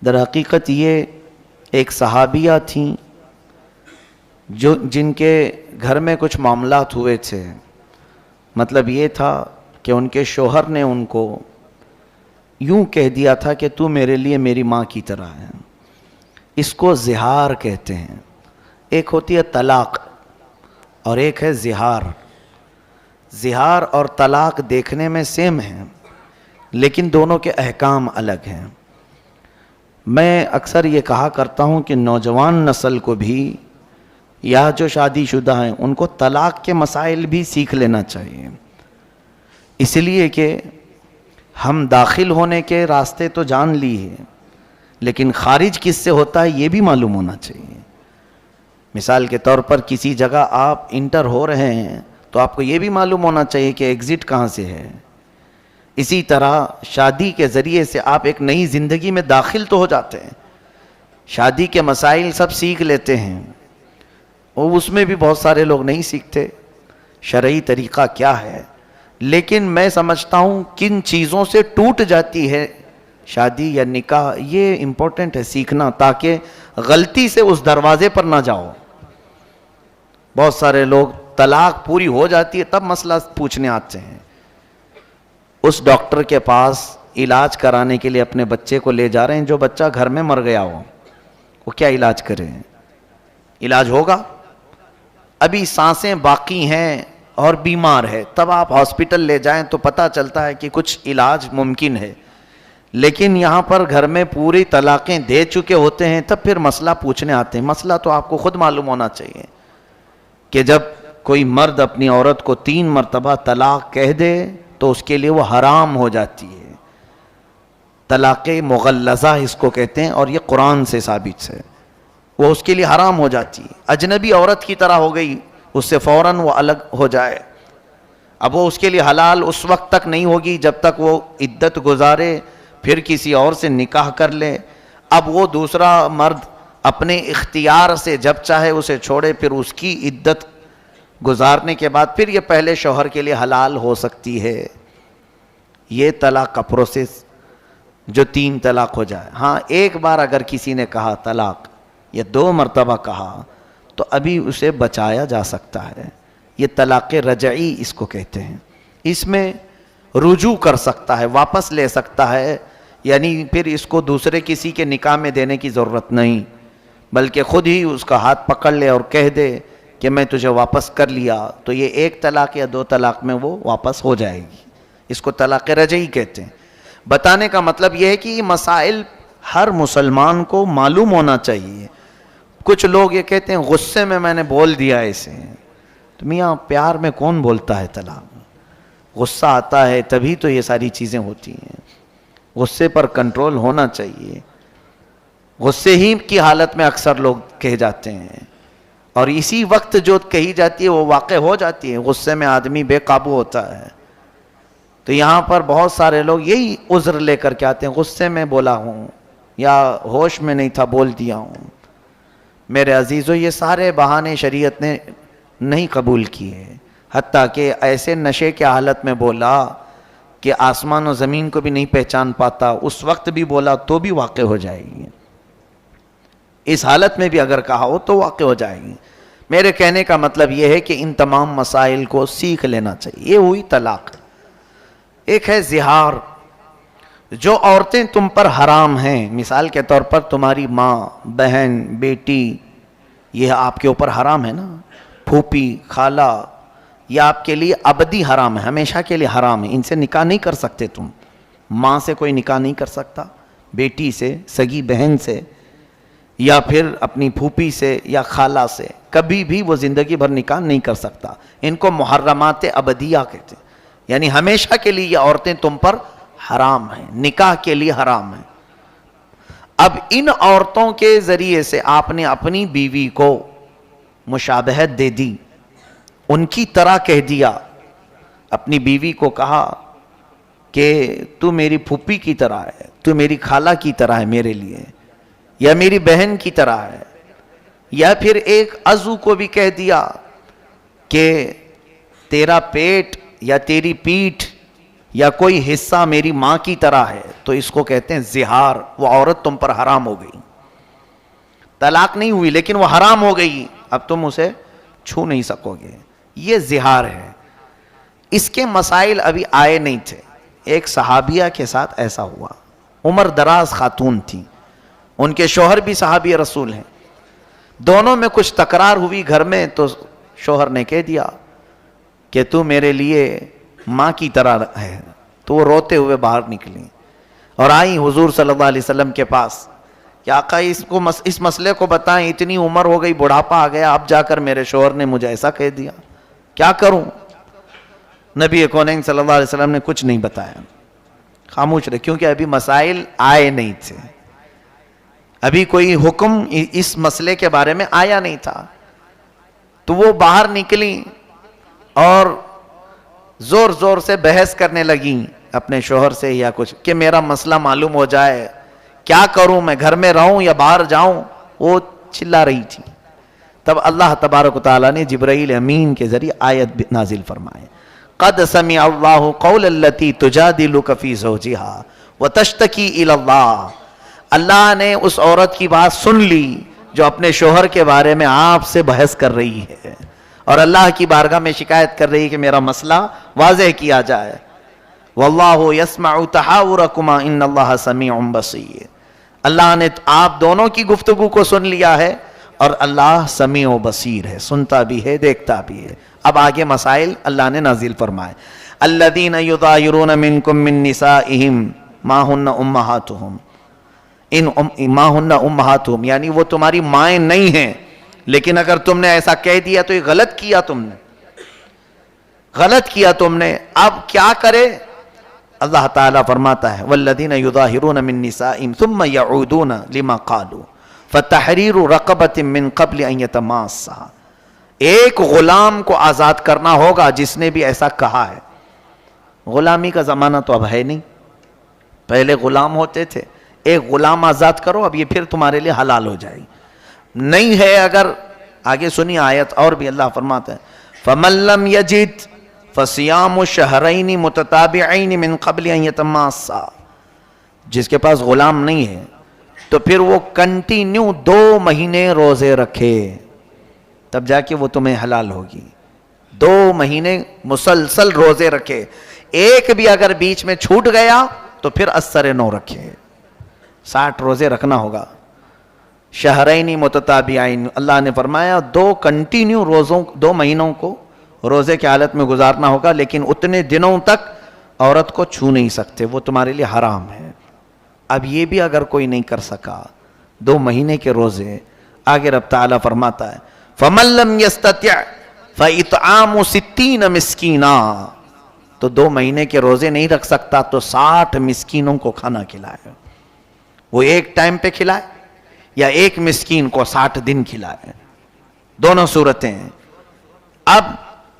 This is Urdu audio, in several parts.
در حقیقت یہ ایک صحابیہ تھیں جن کے گھر میں کچھ معاملات ہوئے تھے. مطلب یہ تھا کہ ان کے شوہر نے ان کو یوں کہہ دیا تھا کہ تو میرے لیے میری ماں کی طرح ہے. اس کو زہار کہتے ہیں. ایک ہوتی ہے طلاق اور ایک ہے زہار. زہار اور طلاق دیکھنے میں سیم ہیں لیکن دونوں کے احکام الگ ہیں. میں اکثر یہ کہا کرتا ہوں کہ نوجوان نسل کو بھی یا جو شادی شدہ ہیں ان کو طلاق کے مسائل بھی سیکھ لینا چاہیے. اس لیے کہ ہم داخل ہونے کے راستے تو جان لی ہے لیکن خارج کس سے ہوتا ہے یہ بھی معلوم ہونا چاہیے. مثال کے طور پر کسی جگہ آپ انٹر ہو رہے ہیں تو آپ کو یہ بھی معلوم ہونا چاہیے کہ ایگزٹ کہاں سے ہے. اسی طرح شادی کے ذریعے سے آپ ایک نئی زندگی میں داخل تو ہو جاتے ہیں, شادی کے مسائل سب سیکھ لیتے ہیں, اور اس میں بھی بہت سارے لوگ نہیں سیکھتے شرعی طریقہ کیا ہے. لیکن میں سمجھتا ہوں کن چیزوں سے ٹوٹ جاتی ہے شادی یا نکاح, یہ امپورٹنٹ ہے سیکھنا تاکہ غلطی سے اس دروازے پر نہ جاؤ. بہت سارے لوگ طلاق پوری ہو جاتی ہے تب مسئلہ پوچھنے آتے ہیں. اس ڈاکٹر کے پاس علاج کرانے کے لیے اپنے بچے کو لے جا رہے ہیں جو بچہ گھر میں مر گیا ہو, وہ کیا علاج کرے؟ علاج ہوگا؟ ابھی سانسیں باقی ہیں اور بیمار ہے, تب آپ ہاسپٹل لے جائیں تو پتہ چلتا ہے کہ کچھ علاج ممکن ہے. لیکن یہاں پر گھر میں پوری طلاقیں دے چکے ہوتے ہیں تب پھر مسئلہ پوچھنے آتے ہیں. مسئلہ تو آپ کو خود معلوم ہونا چاہیے کہ جب کوئی مرد اپنی عورت کو 3 مرتبہ طلاق کہہ دے تو اس کے لیے وہ حرام ہو جاتی ہے. طلاق مغلظہ اس کو کہتے ہیں اور یہ قرآن سے ثابت ہے. وہ اس کے لیے حرام ہو جاتی ہے, اجنبی عورت کی طرح ہو گئی, اس سے فوراً وہ الگ ہو جائے. اب وہ اس کے لیے حلال اس وقت تک نہیں ہوگی جب تک وہ عدت گزارے, پھر کسی اور سے نکاح کر لے. اب وہ دوسرا مرد اپنے اختیار سے جب چاہے اسے چھوڑے, پھر اس کی عدت گزارنے کے بعد پھر یہ پہلے شوہر کے لیے حلال ہو سکتی ہے. یہ طلاق کا پروسیس جو 3 طلاق ہو جائے. ہاں ایک بار اگر کسی نے کہا طلاق یا 2 مرتبہ کہا تو ابھی اسے بچایا جا سکتا ہے. یہ طلاق رجعی اس کو کہتے ہیں. اس میں رجوع کر سکتا ہے, واپس لے سکتا ہے, یعنی پھر اس کو دوسرے کسی کے نکاح میں دینے کی ضرورت نہیں بلکہ خود ہی اس کا ہاتھ پکڑ لے اور کہہ دے کہ میں تجھے واپس کر لیا, تو یہ 1 طلاق یا 2 طلاق میں وہ واپس ہو جائے گی. اس کو طلاق رجعی کہتے ہیں. بتانے کا مطلب یہ ہے کہ یہ مسائل ہر مسلمان کو معلوم ہونا چاہیے. کچھ لوگ یہ کہتے ہیں غصے میں نے بول دیا اسے, تو میاں پیار میں کون بولتا ہے طلاق؟ غصہ آتا ہے تبھی تو یہ ساری چیزیں ہوتی ہیں. غصے پر کنٹرول ہونا چاہیے. غصے ہی کی حالت میں اکثر لوگ کہہ جاتے ہیں اور اسی وقت جو کہی جاتی ہے وہ واقع ہو جاتی ہے. غصے میں آدمی بے قابو ہوتا ہے. تو یہاں پر بہت سارے لوگ یہی عذر لے کر کے آتے ہیں, غصے میں بولا ہوں یا ہوش میں نہیں تھا بول دیا ہوں. میرے عزیزو, یہ سارے بہانے شریعت نے نہیں قبول کیے. حتیٰ کہ ایسے نشے کے حالت میں بولا کہ آسمان و زمین کو بھی نہیں پہچان پاتا, اس وقت بھی بولا تو بھی واقع ہو جائے گی. اس حالت میں بھی اگر کہا ہو تو واقع ہو جائے گی. میرے کہنے کا مطلب یہ ہے کہ ان تمام مسائل کو سیکھ لینا چاہیے. یہ ہوئی طلاق. ایک ہے زہار. جو عورتیں تم پر حرام ہیں, مثال کے طور پر تمہاری ماں, بہن, بیٹی, یہ آپ کے اوپر حرام ہے نا. پھوپھی, خالہ, یہ آپ کے لیے ابدی حرام ہے, ہمیشہ کے لیے حرام ہے. ان سے نکاح نہیں کر سکتے تم. ماں سے کوئی نکاح نہیں کر سکتا, بیٹی سے, سگی بہن سے, یا پھر اپنی پھوپھی سے یا خالہ سے کبھی بھی وہ زندگی بھر نکاح نہیں کر سکتا. ان کو محرمات ابدیہ کہتے ہیں, یعنی ہمیشہ کے لیے یہ عورتیں تم پر حرام ہیں, نکاح کے لیے حرام ہیں. اب ان عورتوں کے ذریعے سے آپ نے اپنی بیوی کو مشابہت دے دی, ان کی طرح کہہ دیا. اپنی بیوی کو کہا کہ تو میری پھوپھی کی طرح ہے, تو میری خالہ کی طرح ہے میرے لیے, یا میری بہن کی طرح ہے. یا پھر ایک عضو کو بھی کہہ دیا کہ تیرا پیٹ یا تیری پیٹھ یا کوئی حصہ میری ماں کی طرح ہے تو اس کو کہتے ہیں زہار. وہ عورت تم پر حرام ہو گئی, طلاق نہیں ہوئی لیکن وہ حرام ہو گئی, اب تم اسے چھو نہیں سکو گے. یہ زہار ہے. اس کے مسائل ابھی آئے نہیں تھے. ایک صحابیہ کے ساتھ ایسا ہوا, عمر دراز خاتون تھی, ان کے شوہر بھی صحابی رسول ہیں, دونوں میں کچھ تکرار ہوئی گھر میں, تو شوہر نے کہہ دیا کہ تو میرے لیے ماں کی طرح ہے. تو وہ روتے ہوئے باہر نکلی اور آئی حضور صلی اللہ علیہ وسلم کے پاس کہ آقا اس مسئلے کو بتائیں, اتنی عمر ہو گئی, بڑھاپا آ گیا, اب جا کر میرے شوہر نے مجھے ایسا کہہ دیا, کیا کروں؟ نبی کونین صلی اللہ علیہ وسلم نے کچھ نہیں بتایا, خاموش رہے, کیونکہ ابھی مسائل آئے نہیں تھے, ابھی کوئی حکم اس مسئلے کے بارے میں آیا نہیں تھا. تو وہ باہر نکلی اور زور زور سے بحث کرنے لگیں اپنے شوہر سے یا کچھ, کہ میرا مسئلہ معلوم ہو جائے, کیا کروں, میں گھر میں رہوں یا باہر جاؤں. وہ چلا رہی تھی. تب اللہ تبارک و تعالیٰ نے جبرائیل امین کے ذریعے آیت نازل فرمائے, قد سمع اللہ قول التی تجادلک فی زوجہا وتشتکی الی اللہ. اللہ نے اس عورت کی بات سن لی جو اپنے شوہر کے بارے میں آپ سے بحث کر رہی ہے اور اللہ کی بارگاہ میں شکایت کر رہی ہے کہ میرا مسئلہ واضح کیا جائے. واللہ یسمع تحاورکما ان اللہ سمیع بصیر. اللہ نے آپ دونوں کی گفتگو کو سن لیا ہے اور اللہ سمیع و بصیر ہے, سنتا بھی ہے, دیکھتا بھی ہے. اب آگے مسائل اللہ نے نازل فرمائے. الذین یظاہرون منکم من نسائہم ما ہن امہاتہم, ما ہن امہاتہم یعنی وہ تمہاری مائیں نہیں ہیں, لیکن اگر تم نے ایسا کہہ دیا تو یہ غلط کیا تم نے, غلط کیا تم نے. اب کیا کرے؟ اللہ تعالیٰ فرماتا ہے والذین یظاہرون من نسائہم ثم یعودون لما قالوا فتحریر رقبۃ من قبل ان یتماسا. ایک غلام کو آزاد کرنا ہوگا جس نے بھی ایسا کہا ہے. غلامی کا زمانہ تو اب ہے نہیں, پہلے غلام ہوتے تھے, ایک غلام آزاد کرو, اب یہ پھر تمہارے لیے حلال ہو جائے گی. نہیں ہے اگر, آگے سنی آیت اور بھی اللہ فرماتا ہے فَمَن لَّمْ يَجِدْ فَصِيَامُ شَهْرَيْنِ مُتَتَابِعَيْنِ مِن قَبْلِ أَن يَتَمَاسَّا. جس کے پاس غلام نہیں ہے تو پھر وہ کنٹینیو 2 مہینے روزے رکھے, تب جا کے وہ تمہیں حلال ہوگی. 2 مہینے مسلسل روزے رکھے, ایک بھی اگر بیچ میں چھوٹ گیا تو پھر اثر 9 رکھے. 60 روزے رکھنا ہوگا. شہرین متتابعین, اللہ نے فرمایا 2 کنٹینیو روزوں, 2 مہینوں کو روزے کی حالت میں گزارنا ہوگا, لیکن اتنے دنوں تک عورت کو چھو نہیں سکتے, وہ تمہارے لیے حرام ہے. اب یہ بھی اگر کوئی نہیں کر سکا 2 مہینے کے روزے, آگے رب تعالیٰ فرماتا ہے فَمَن لَّمْ يَسْتَطِعْ فَإِطْعَامُ 60 مسکینا. تو 2 مہینے کے روزے نہیں رکھ سکتا تو 60 مسکینوں کو کھانا کھلائے. وہ ایک ٹائم پہ کھلائے یا ایک مسکین کو 60 دن کھلائے, دونوں صورتیں ہیں. اب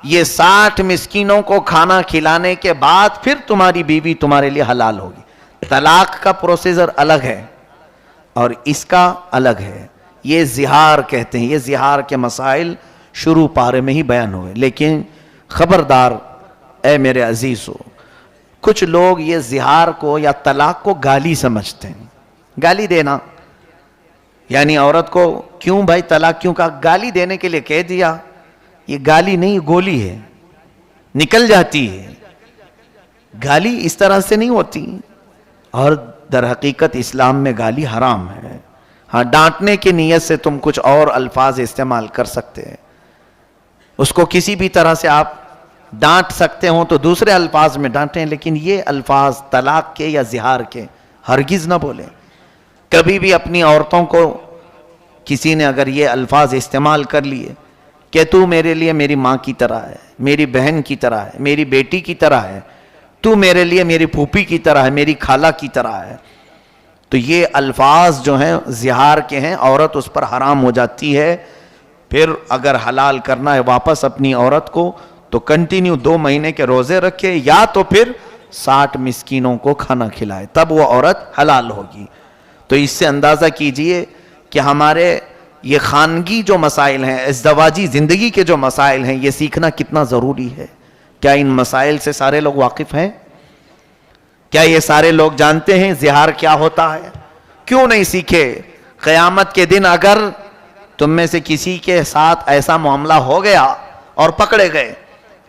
یہ 60 مسکینوں کو کھانا کھلانے کے بعد پھر تمہاری بیوی تمہارے لیے حلال ہوگی. طلاق کا پروسیجر الگ ہے اور اس کا الگ ہے. یہ زہار کہتے ہیں. یہ زہار کے مسائل شروع پارے میں ہی بیان ہوئے, لیکن خبردار اے میرے عزیزو, کچھ لوگ یہ زہار کو یا طلاق کو گالی سمجھتے ہیں. گالی دینا یعنی عورت کو کیوں بھائی طلاق کیوں کہا, گالی دینے کے لیے کہہ دیا. یہ گالی نہیں, گولی ہے, نکل جاتی ہے. گالی اس طرح سے نہیں ہوتی, اور در حقیقت اسلام میں گالی حرام ہے. ہاں, ڈانٹنے کی نیت سے تم کچھ اور الفاظ استعمال کر سکتے ہیں, اس کو کسی بھی طرح سے آپ ڈانٹ سکتے ہوں تو دوسرے الفاظ میں ڈانٹیں, لیکن یہ الفاظ طلاق کے یا زہار کے ہرگز نہ بولیں. کبھی بھی اپنی عورتوں کو کسی نے اگر یہ الفاظ استعمال کر لیے کہ تو میرے لیے میری ماں کی طرح ہے, میری بہن کی طرح ہے, میری بیٹی کی طرح ہے, تو میرے لیے میری پھوپھی کی طرح ہے, میری خالہ کی طرح ہے, تو یہ الفاظ جو ہیں زہار کے ہیں, عورت اس پر حرام ہو جاتی ہے. پھر اگر حلال کرنا ہے واپس اپنی عورت کو تو کنٹینیو 2 مہینے کے روزے رکھے یا تو پھر 60 مسکینوں کو کھانا کھلائے, تب وہ عورت حلال ہوگی. تو اس سے اندازہ کیجئے کہ ہمارے یہ خانگی جو مسائل ہیں, ازدواجی زندگی کے جو مسائل ہیں, یہ سیکھنا کتنا ضروری ہے. کیا ان مسائل سے سارے لوگ واقف ہیں؟ کیا یہ سارے لوگ جانتے ہیں زہار کیا ہوتا ہے؟ کیوں نہیں سیکھے؟ قیامت کے دن اگر تم میں سے کسی کے ساتھ ایسا معاملہ ہو گیا اور پکڑے گئے،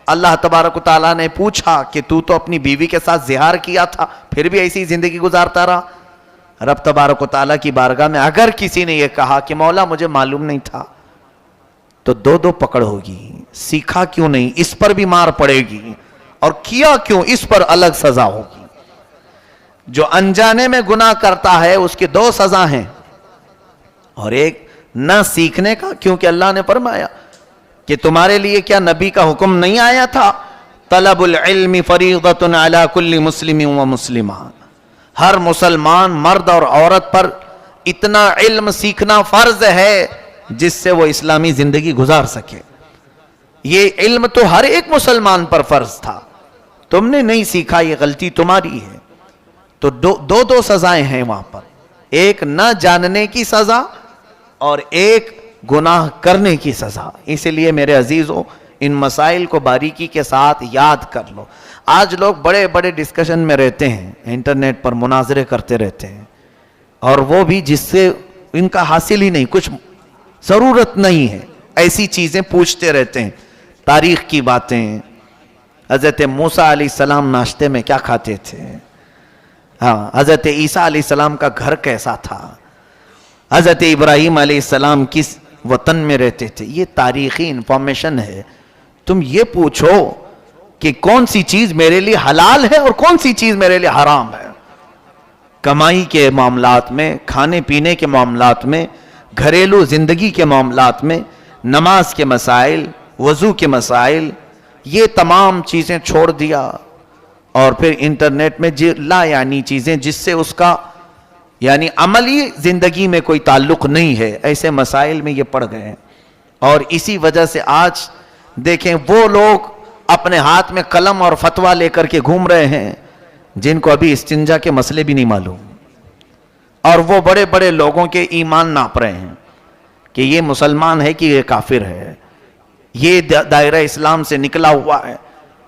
اللہ تبارک و تعالیٰ نے پوچھا کہ تو اپنی بیوی کے ساتھ زہار کیا تھا پھر بھی ایسی زندگی گزارتا رہا، رب تبارک و تعالیٰ کی بارگاہ میں اگر کسی نے یہ کہا کہ مولا مجھے معلوم نہیں تھا، تو دو پکڑ ہوگی۔ سیکھا کیوں نہیں، اس پر بھی مار پڑے گی، اور کیا کیوں، اس پر الگ سزا ہوگی۔ جو انجانے میں گناہ کرتا ہے اس کی 2 سزا ہیں، اور ایک نہ سیکھنے کا، کیونکہ اللہ نے فرمایا کہ تمہارے لیے کیا نبی کا حکم نہیں آیا تھا، طلب العلم فریضۃ علی کل مسلم و مسلمہ، ہر مسلمان مرد اور عورت پر اتنا علم سیکھنا فرض ہے جس سے وہ اسلامی زندگی گزار سکے۔ یہ علم تو ہر ایک مسلمان پر فرض تھا، تم نے نہیں سیکھا، یہ غلطی تمہاری ہے۔ تو دو سزائیں ہیں وہاں پر، ایک نہ جاننے کی سزا اور ایک گناہ کرنے کی سزا۔ اسی لیے میرے عزیزوں ان مسائل کو باریکی کے ساتھ یاد کر لو۔ آج لوگ بڑے بڑے ڈسکشن میں رہتے ہیں، انٹرنیٹ پر مناظرے کرتے رہتے ہیں، اور وہ بھی جس سے ان کا حاصل ہی نہیں، کچھ ضرورت نہیں ہے، ایسی چیزیں پوچھتے رہتے ہیں، تاریخ کی باتیں۔ حضرت موسیٰ علیہ السلام ناشتے میں کیا کھاتے تھے، حضرت عیسیٰ علیہ السلام کا گھر کیسا تھا، حضرت ابراہیم علیہ السلام کس وطن میں رہتے تھے، یہ تاریخی انفارمیشن ہے۔ تم یہ پوچھو کہ کون سی چیز میرے لیے حلال ہے اور کون سی چیز میرے لیے حرام ہے۔ کمائی کے معاملات میں، کھانے پینے کے معاملات میں، گھریلو زندگی کے معاملات میں، نماز کے مسائل، وضو کے مسائل، یہ تمام چیزیں چھوڑ دیا، اور پھر انٹرنیٹ میں لا یعنی چیزیں جس سے اس کا یعنی عملی زندگی میں کوئی تعلق نہیں ہے، ایسے مسائل میں یہ پڑ گئے ہیں۔ اور اسی وجہ سے آج دیکھیں وہ لوگ اپنے ہاتھ میں قلم اور فتویٰ لے کر کے گھوم رہے ہیں جن کو ابھی استنجا کے مسئلے بھی نہیں معلوم، اور وہ بڑے بڑے لوگوں کے ایمان ناپ رہے ہیں کہ یہ مسلمان ہے کہ یہ کافر ہے، یہ دائرہ اسلام سے نکلا ہوا ہے،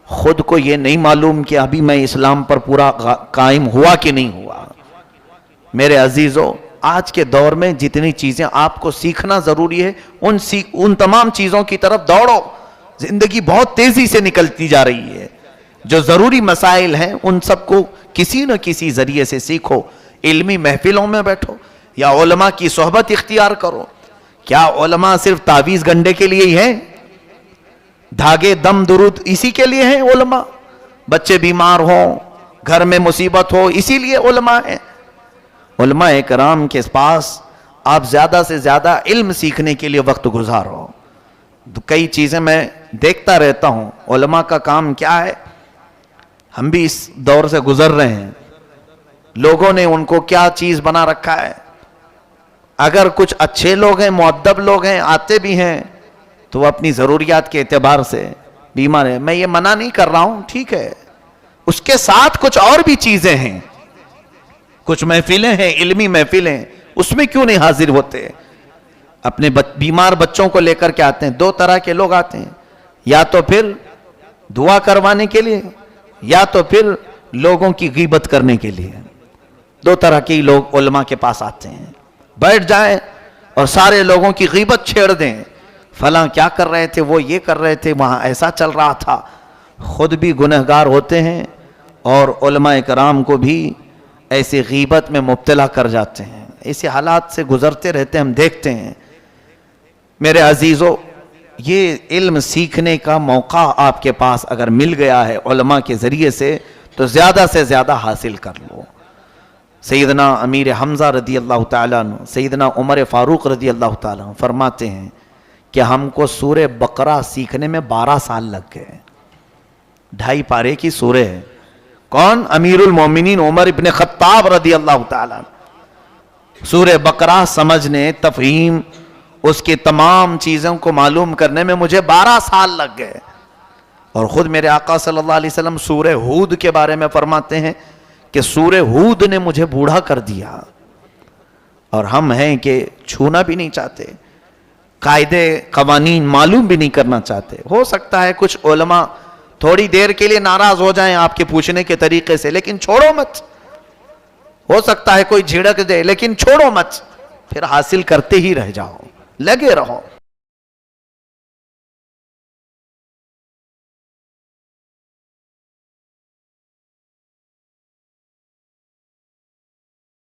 خود کو یہ نہیں معلوم کہ ابھی میں اسلام پر پورا قائم ہوا کہ نہیں ہوا۔ میرے عزیزوں آج کے دور میں جتنی چیزیں آپ کو سیکھنا ضروری ہے ان تمام چیزوں کی طرف دوڑو، زندگی بہت تیزی سے نکلتی جا رہی ہے۔ جو ضروری مسائل ہیں ان سب کو کسی نہ کسی ذریعے سے سیکھو، علمی محفلوں میں بیٹھو یا علماء کی صحبت اختیار کرو۔ کیا علماء صرف تعویذ گنڈے کے لیے ہی ہیں؟ دھاگے دم درود اسی کے لیے ہیں علماء؟ بچے بیمار ہوں، گھر میں مصیبت ہو، اسی لیے علماء ہیں؟ علماء کرام کے پاس آپ زیادہ سے زیادہ علم سیکھنے کے لیے وقت گزارو۔ کئی چیزیں میں دیکھتا رہتا ہوں، علماء کا کام کیا ہے، ہم بھی اس دور سے گزر رہے ہیں، لوگوں نے ان کو کیا چیز بنا رکھا ہے۔ اگر کچھ اچھے لوگ ہیں، مؤدب لوگ ہیں، آتے بھی ہیں، تو وہ اپنی ضروریات کے اعتبار سے بیمار ہے۔ میں یہ منع نہیں کر رہا ہوں، ٹھیک ہے، اس کے ساتھ کچھ اور بھی چیزیں ہیں، کچھ محفلیں ہیں، علمی محفلیں، اس میں کیوں نہیں حاضر ہوتے؟ اپنے بیمار بچوں کو لے کر کے آتے ہیں۔ 2 طرح کے لوگ آتے ہیں، یا تو پھر دعا کروانے کے لیے، یا تو پھر لوگوں کی غیبت کرنے کے لیے۔ 2 طرح کے لوگ علماء کے پاس آتے ہیں، بیٹھ جائیں اور سارے لوگوں کی غیبت چھیڑ دیں، فلاں کیا کر رہے تھے، وہ یہ کر رہے تھے، وہاں ایسا چل رہا تھا۔ خود بھی گنہگار ہوتے ہیں اور علماء کرام کو بھی ایسے غیبت میں مبتلا کر جاتے ہیں۔ ایسے حالات سے گزرتے رہتے ہیں، ہم دیکھتے ہیں۔ میرے عزیزو، یہ علم سیکھنے کا موقع آپ کے پاس اگر مل گیا ہے علماء کے ذریعے سے زیادہ حاصل کر لو۔ سیدنا امیر حمزہ رضی اللہ تعالیٰ عنہ، سیدنا عمر فاروق رضی اللہ تعالیٰ عنہ فرماتے ہیں کہ ہم کو سورہ بقرہ سیکھنے میں 12 سال لگ گئے۔ 2.5 پارے کی سورہ ہے۔ کون؟ امیر المومنین عمر ابن خطاب رضی اللہ تعالیٰ عنہ۔ سورہ بقرہ سمجھنے، تفہیم، اس کی تمام چیزوں کو معلوم کرنے میں مجھے 12 سال لگ گئے۔ اور خود میرے آقا صلی اللہ علیہ وسلم سورہ ہود کے بارے میں فرماتے ہیں کہ سورہ ہود نے مجھے بوڑھا کر دیا، اور ہم ہیں کہ چھونا بھی نہیں چاہتے، قاعدے قوانین معلوم بھی نہیں کرنا چاہتے۔ ہو سکتا ہے کچھ علماء تھوڑی دیر کے لیے ناراض ہو جائیں آپ کے پوچھنے کے طریقے سے، لیکن چھوڑو مت. ہو سکتا ہے کوئی جھڑک دے لیکن چھوڑو مت، پھر حاصل کرتے ہی رہ جاؤ، لگے رہو.